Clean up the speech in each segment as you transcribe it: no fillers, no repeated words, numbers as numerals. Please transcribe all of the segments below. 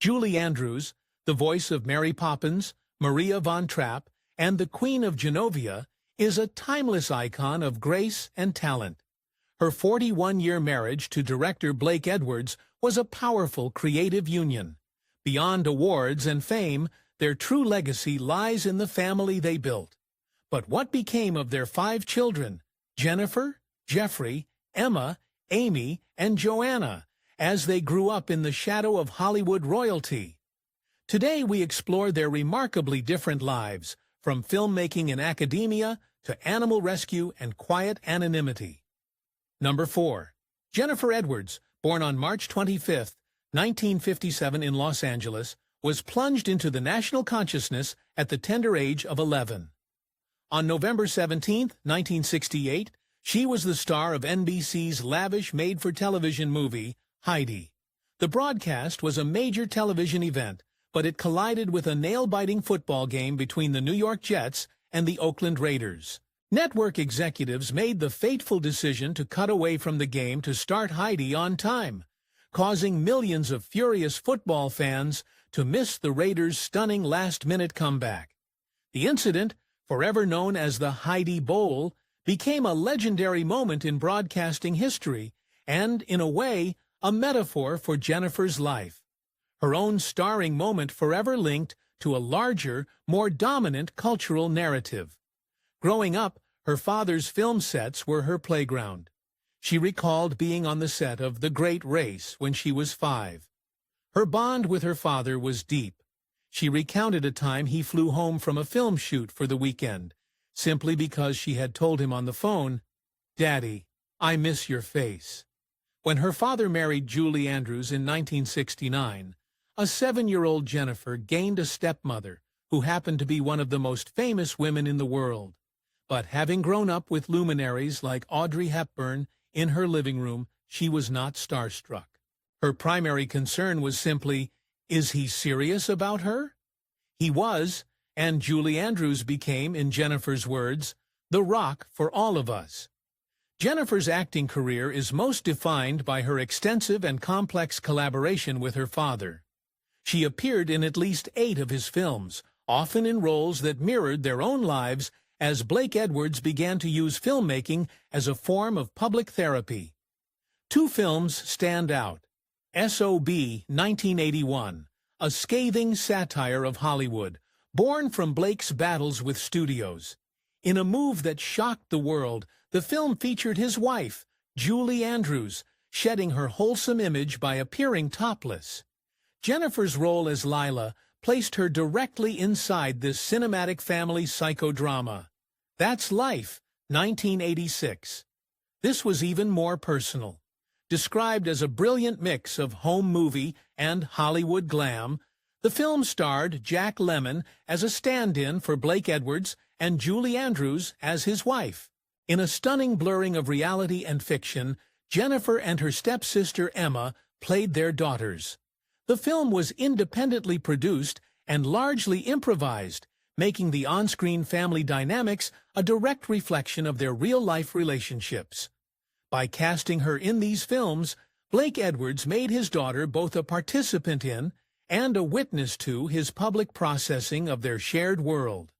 Julie Andrews, the voice of Mary Poppins, Maria von Trapp, and the Queen of Genovia, is a timeless icon of grace and talent. Her 41-year marriage to director Blake Edwards was a powerful creative union. Beyond awards and fame, their true legacy lies in the family they built. But what became of their 5 children, Jennifer, Jeffrey, Emma, Amy, and Joanna, as they grew up in the shadow of Hollywood royalty? Today we explore their remarkably different lives, from filmmaking in academia to animal rescue and quiet anonymity. Number 4. Jennifer Edwards, born on March 25, 1957 in Los Angeles, was plunged into the national consciousness at the tender age of 11. On November 17, 1968, she was the star of NBC's lavish made-for-television movie, Heidi. The broadcast was a major television event, but it collided with a nail-biting football game between the New York Jets and the Oakland Raiders. Network executives made the fateful decision to cut away from the game to start Heidi on time, causing millions of furious football fans to miss the Raiders' stunning last-minute comeback. The incident, forever known as the Heidi Bowl, became a legendary moment in broadcasting history and, in a way, a metaphor for Jennifer's life. Her own starring moment forever linked to a larger, more dominant cultural narrative. Growing up, her father's film sets were her playground. She recalled being on the set of The Great Race when she was 5. Her bond with her father was deep. She recounted a time he flew home from a film shoot for the weekend, simply because she had told him on the phone, "Daddy, I miss your face." When her father married Julie Andrews in 1969, a 7-year-old Jennifer gained a stepmother who happened to be one of the most famous women in the world. But having grown up with luminaries like Audrey Hepburn in her living room, she was not starstruck. Her primary concern was simply, is he serious about her? He was, and Julie Andrews became, in Jennifer's words, the rock for all of us. Jennifer's acting career is most defined by her extensive and complex collaboration with her father. She appeared in at least 8 of his films, often in roles that mirrored their own lives, as Blake Edwards began to use filmmaking as a form of public therapy. 2 films stand out. S.O.B. 1981, a scathing satire of Hollywood, born from Blake's battles with studios. In a move that shocked the world, the film featured his wife, Julie Andrews, shedding her wholesome image by appearing topless. Jennifer's role as Lila placed her directly inside this cinematic family psychodrama. That's Life, 1986. This was even more personal. Described as a brilliant mix of home movie and Hollywood glam, the film starred Jack Lemmon as a stand-in for Blake Edwards and Julie Andrews as his wife. In a stunning blurring of reality and fiction, Jennifer and her stepsister Emma played their daughters. The film was independently produced and largely improvised, making the on-screen family dynamics a direct reflection of their real-life relationships. By casting her in these films, Blake Edwards made his daughter both a participant in and a witness to his public processing of their shared world.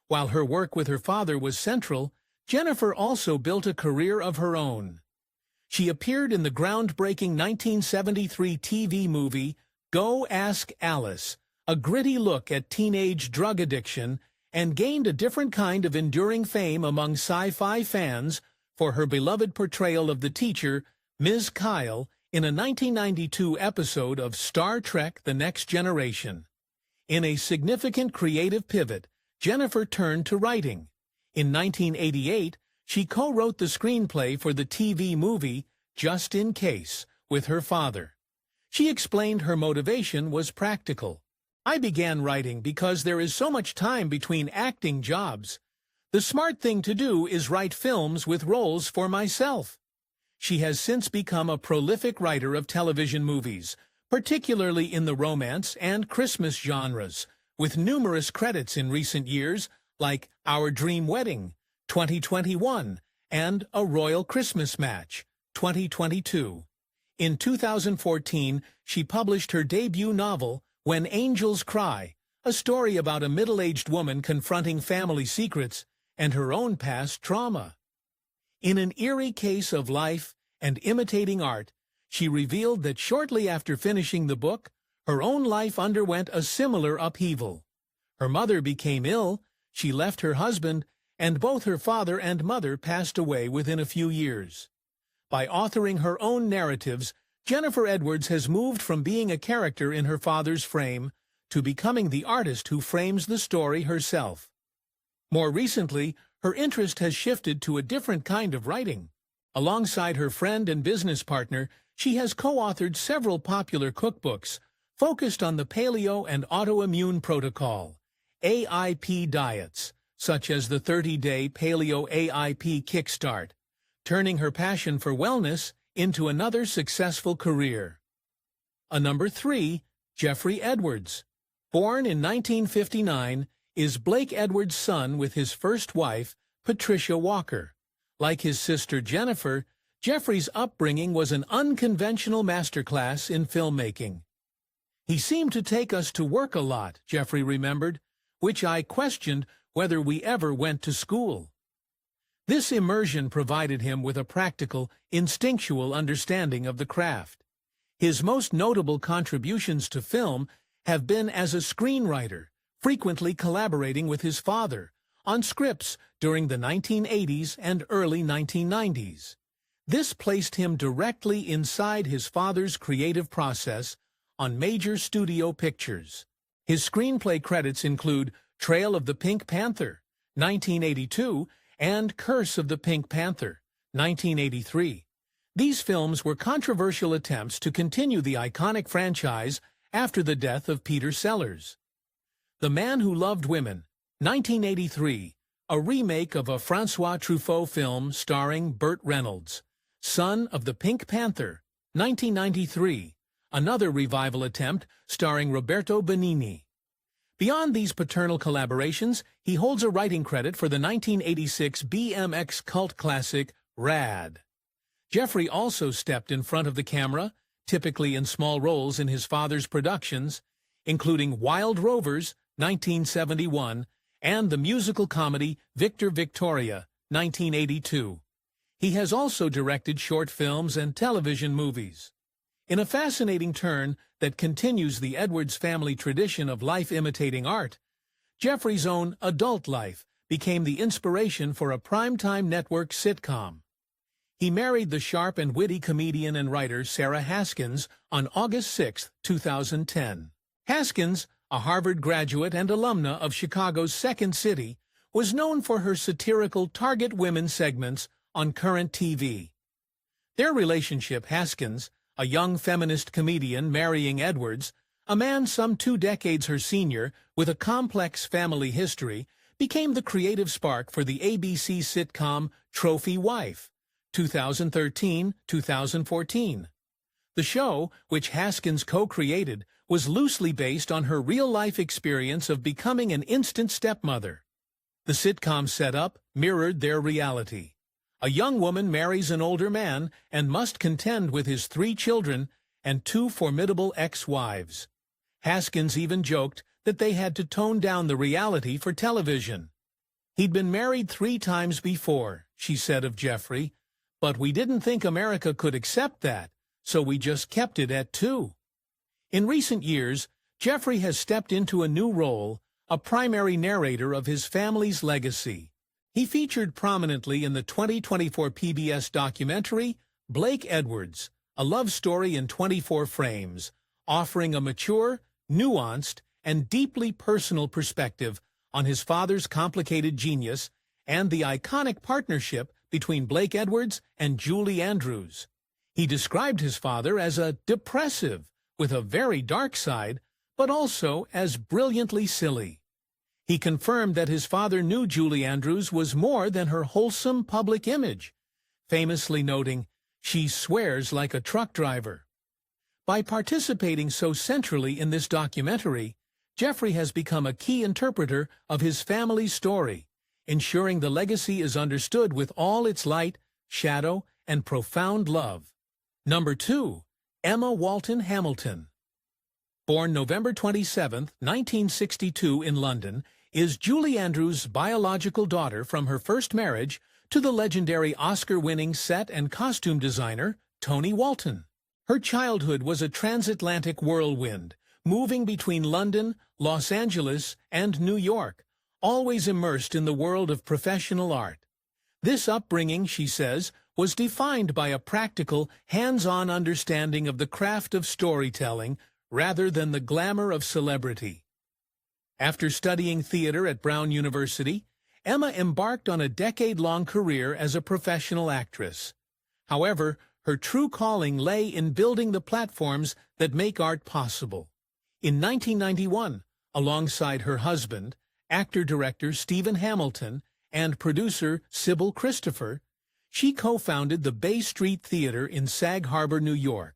While her work with her father was central, Jennifer also built a career of her own. She appeared in the groundbreaking 1973 TV movie Go Ask Alice, a gritty look at teenage drug addiction, and gained a different kind of enduring fame among sci-fi fans for her beloved portrayal of the teacher, Ms. Kyle, in a 1992 episode of Star Trek: The Next Generation. In a significant creative pivot, Jennifer turned to writing. In 1988, she co-wrote the screenplay for the TV movie Just in Case with her father. She explained her motivation was practical. "I began writing because there is so much time between acting jobs. The smart thing to do is write films with roles for myself." She has since become a prolific writer of television movies, particularly in the romance and Christmas genres, with numerous credits in recent years like Our Dream Wedding, 2021, and A Royal Christmas Match, 2022. In 2014, she published her debut novel, When Angels Cry, a story about a middle-aged woman confronting family secrets and her own past trauma. In an eerie case of life and imitating art, she revealed that shortly after finishing the book, her own life underwent a similar upheaval. Her mother became ill, she left her husband, and both her father and mother passed away within a few years. By authoring her own narratives, Jennifer Edwards has moved from being a character in her father's frame to becoming the artist who frames the story herself. More recently, her interest has shifted to a different kind of writing. Alongside her friend and business partner, she has co-authored several popular cookbooks focused on the paleo and autoimmune protocol, AIP diets, such as the 30-day Paleo AIP Kickstart, turning her passion for wellness into another successful career. Number 3, Jeffrey Edwards. Born in 1959, is Blake Edwards' son with his first wife, Patricia Walker. Like his sister Jennifer, Jeffrey's upbringing was an unconventional masterclass in filmmaking. He seemed to take us to work a lot, Jeffrey remembered, which I questioned whether we ever went to school. This immersion provided him with a practical, instinctual understanding of the craft. His most notable contributions to film have been as a screenwriter, frequently collaborating with his father on scripts during the 1980s and early 1990s. This placed him directly inside his father's creative process on major studio pictures. His screenplay credits include Trail of the Pink Panther, 1982, and Curse of the Pink Panther, 1983. These films were controversial attempts to continue the iconic franchise after the death of Peter Sellers. The Man Who Loved Women, 1983, a remake of a François Truffaut film starring Burt Reynolds. Son of the Pink Panther, 1993, another revival attempt starring Roberto Benigni. Beyond these paternal collaborations, he holds a writing credit for the 1986 BMX cult classic, Rad. Jeffrey also stepped in front of the camera, typically in small roles in his father's productions, including Wild Rovers, 1971, and the musical comedy Victor Victoria, 1982. He has also directed short films and television movies. In a fascinating turn that continues the Edwards family tradition of life imitating art, Jeffrey's own adult life became the inspiration for a primetime network sitcom. He married the sharp and witty comedian and writer Sarah Haskins on August 6, 2010. Haskins, a Harvard graduate and alumna of Chicago's Second City, was known for her satirical Target Women segments on Current TV. Their relationship, Haskins, a young feminist comedian marrying Edwards, a man some 2 decades her senior with a complex family history, became the creative spark for the ABC sitcom Trophy Wife, 2013-2014. The show, which Haskins co-created, was loosely based on her real-life experience of becoming an instant stepmother. The sitcom setup mirrored their reality. A young woman marries an older man and must contend with his 3 children and 2 formidable ex-wives. Haskins even joked that they had to tone down the reality for television. He'd been married 3 times before, she said of Jeffrey, but we didn't think America could accept that, so we just kept it at 2. In recent years, Jeffrey has stepped into a new role, a primary narrator of his family's legacy. He featured prominently in the 2024 PBS documentary, Blake Edwards, a love story in 24 frames, offering a mature, nuanced, and deeply personal perspective on his father's complicated genius and the iconic partnership between Blake Edwards and Julie Andrews. He described his father as a depressive, with a very dark side, but also as brilliantly silly. He confirmed that his father knew Julie Andrews was more than her wholesome public image, famously noting, "She swears like a truck driver." By participating so centrally in this documentary, Jeffrey has become a key interpreter of his family's story, ensuring the legacy is understood with all its light, shadow, and profound love. Number 2. Emma Walton Hamilton. Born November 27, 1962 in London, is Julie Andrews' biological daughter from her first marriage to the legendary Oscar-winning set and costume designer Tony Walton. Her childhood was a transatlantic whirlwind, moving between London, Los Angeles, and New York, always immersed in the world of professional art. This upbringing, she says, was defined by a practical, hands-on understanding of the craft of storytelling rather than the glamour of celebrity. After studying theater at Brown University, Emma embarked on a decade-long career as a professional actress. However, her true calling lay in building the platforms that make art possible. In 1991, alongside her husband, actor-director Stephen Hamilton, and producer Sybil Christopher, she co-founded the Bay Street Theater in Sag Harbor, New York.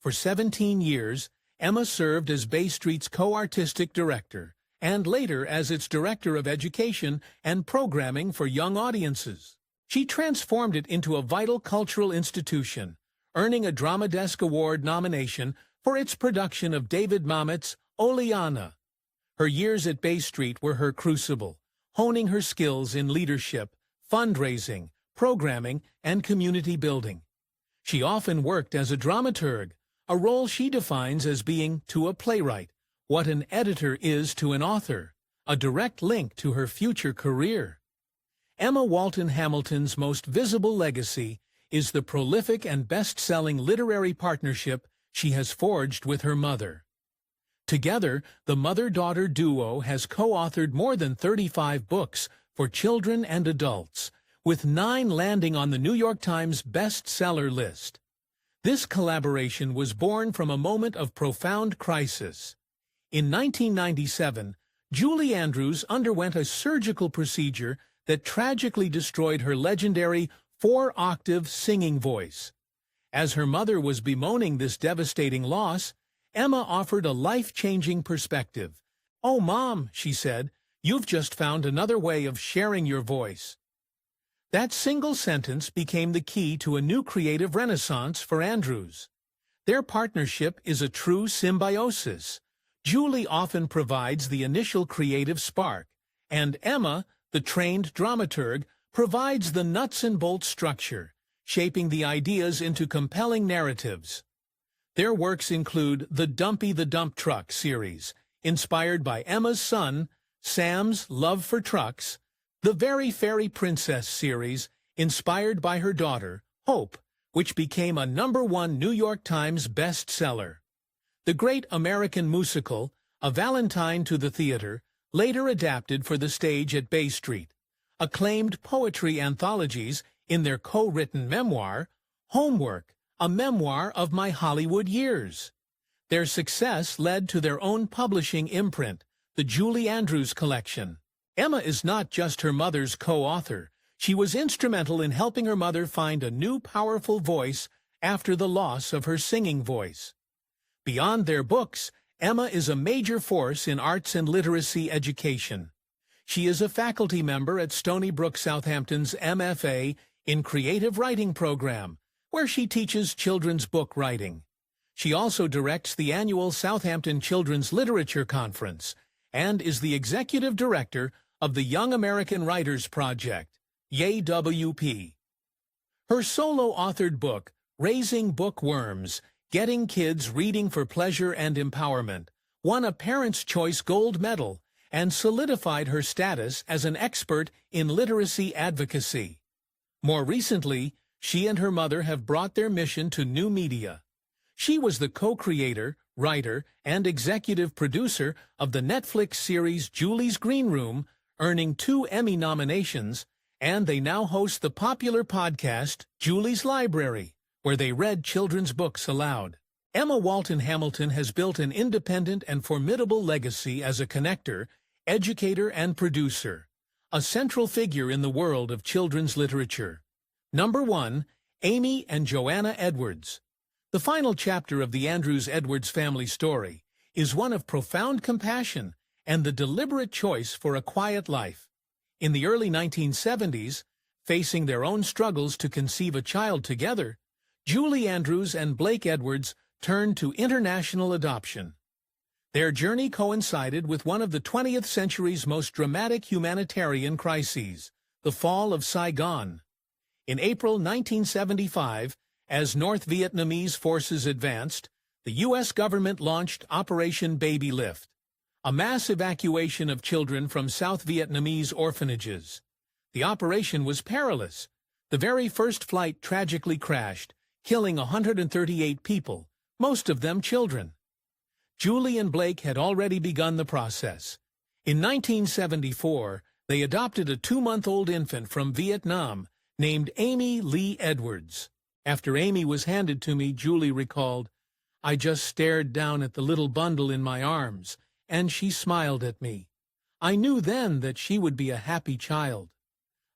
For 17 years, Emma served as Bay Street's co-artistic director, and later as its director of education and programming for young audiences. She transformed it into a vital cultural institution, earning a Drama Desk Award nomination for its production of David Mamet's Oleana. Her years at Bay Street were her crucible, honing her skills in leadership, fundraising, programming, and community building. She often worked as a dramaturg, a role she defines as being, to a playwright, what an editor is to an author, a direct link to her future career. Emma Walton Hamilton's most visible legacy is the prolific and best-selling literary partnership she has forged with her mother. Together, the mother-daughter duo has co-authored more than 35 books for children and adults, with 9 landing on the New York Times bestseller list. This collaboration was born from a moment of profound crisis. In 1997, Julie Andrews underwent a surgical procedure that tragically destroyed her legendary 4-octave singing voice. As her mother was bemoaning this devastating loss, Emma offered a life-changing perspective. "Oh, Mom," she said, "you've just found another way of sharing your voice." That single sentence became the key to a new creative renaissance for Andrews. Their partnership is a true symbiosis. Julie often provides the initial creative spark, and Emma, the trained dramaturg, provides the nuts and bolts structure, shaping the ideas into compelling narratives. Their works include the Dumpy the Dump Truck series, inspired by Emma's son, Sam's love for trucks, the Very Fairy Princess series, inspired by her daughter, Hope, which became a #1 New York Times bestseller. The Great American Musical, A Valentine to the Theater, later adapted for the stage at Bay Street. Acclaimed poetry anthologies in their co-written memoir, Homework, a memoir of my Hollywood years. Their success led to their own publishing imprint, the Julie Andrews Collection. Emma is not just her mother's co-author. She was instrumental in helping her mother find a new powerful voice after the loss of her singing voice. Beyond their books, Emma is a major force in arts and literacy education. She is a faculty member at Stony Brook Southampton's MFA in Creative Writing program, where she teaches children's book writing. She also directs the annual Southampton Children's Literature Conference and is the executive director of the Young American Writers Project, YAWP. Her solo-authored book, Raising Bookworms, Getting Kids Reading for Pleasure and Empowerment, won a Parents' Choice Gold Medal and solidified her status as an expert in literacy advocacy. More recently, she and her mother have brought their mission to new media. She was the co-creator, writer, and executive producer of the Netflix series Julie's Green Room, earning 2 Emmy nominations, and they now host the popular podcast Julie's Library, where they read children's books aloud. Emma Walton Hamilton has built an independent and formidable legacy as a connector, educator, and producer, a central figure in the world of children's literature. Number 1, Amy and Joanna Edwards. The final chapter of the Andrews-Edwards family story is one of profound compassion and the deliberate choice for a quiet life. In the early 1970s, facing their own struggles to conceive a child together, Julie Andrews and Blake Edwards turned to international adoption. Their journey coincided with one of the 20th century's most dramatic humanitarian crises, the fall of Saigon. In April 1975, as North Vietnamese forces advanced, the U.S. government launched Operation Baby Lift, a mass evacuation of children from South Vietnamese orphanages. The operation was perilous. The very first flight tragically crashed, killing 138 people, most of them children. Julie and Blake had already begun the process. In 1974, they adopted a 2-month-old infant from Vietnam named Amy Lee Edwards. After Amy was handed to me, Julie recalled, "I just stared down at the little bundle in my arms, and she smiled at me. I knew then that she would be a happy child."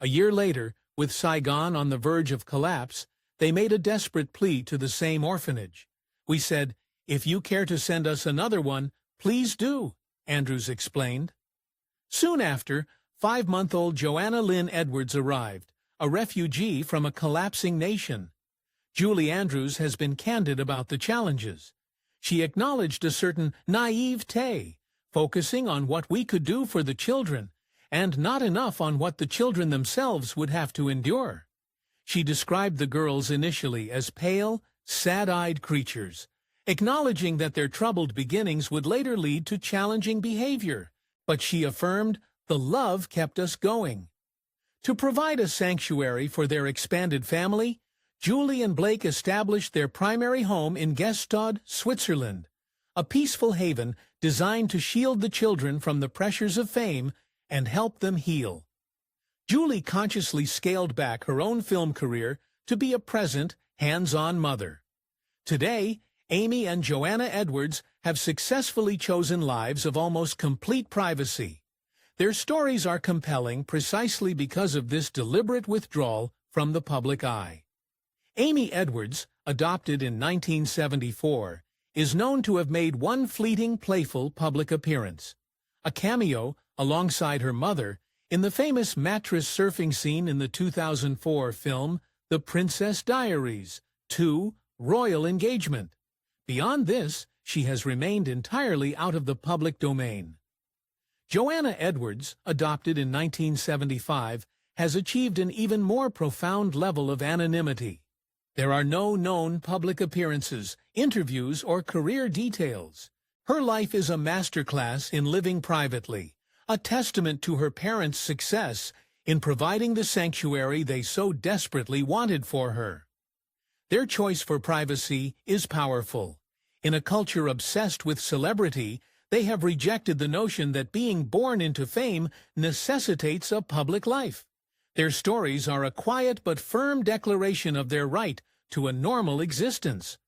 A year later, with Saigon on the verge of collapse, they made a desperate plea to the same orphanage. "We said, 'If you care to send us another one, please do,'" Andrews explained. Soon after, 5-month-old Joanna Lynn Edwards arrived, a refugee from a collapsing nation. Julie Andrews has been candid about the challenges. She acknowledged a certain naivete, focusing on what we could do for the children, and not enough on what the children themselves would have to endure. She described the girls initially as pale, sad-eyed creatures, acknowledging that their troubled beginnings would later lead to challenging behavior, but she affirmed, "The love kept us going." To provide a sanctuary for their expanded family, Julie and Blake established their primary home in Gstaad, Switzerland, a peaceful haven designed to shield the children from the pressures of fame and help them heal. Julie consciously scaled back her own film career to be a present, hands-on mother. Today, Amy and Joanna Edwards have successfully chosen lives of almost complete privacy. Their stories are compelling precisely because of this deliberate withdrawal from the public eye. Amy Edwards, adopted in 1974, is known to have made one fleeting, playful public appearance, a cameo alongside her mother in the famous mattress surfing scene in the 2004 film The Princess Diaries, 2, Royal Engagement. Beyond this, she has remained entirely out of the public domain. Joanna Edwards, adopted in 1975, has achieved an even more profound level of anonymity. There are no known public appearances, interviews, or career details. Her life is a masterclass in living privately, a testament to her parents' success in providing the sanctuary they so desperately wanted for her. Their choice for privacy is powerful. In a culture obsessed with celebrity, they have rejected the notion that being born into fame necessitates a public life. Their stories are a quiet but firm declaration of their right to a normal existence.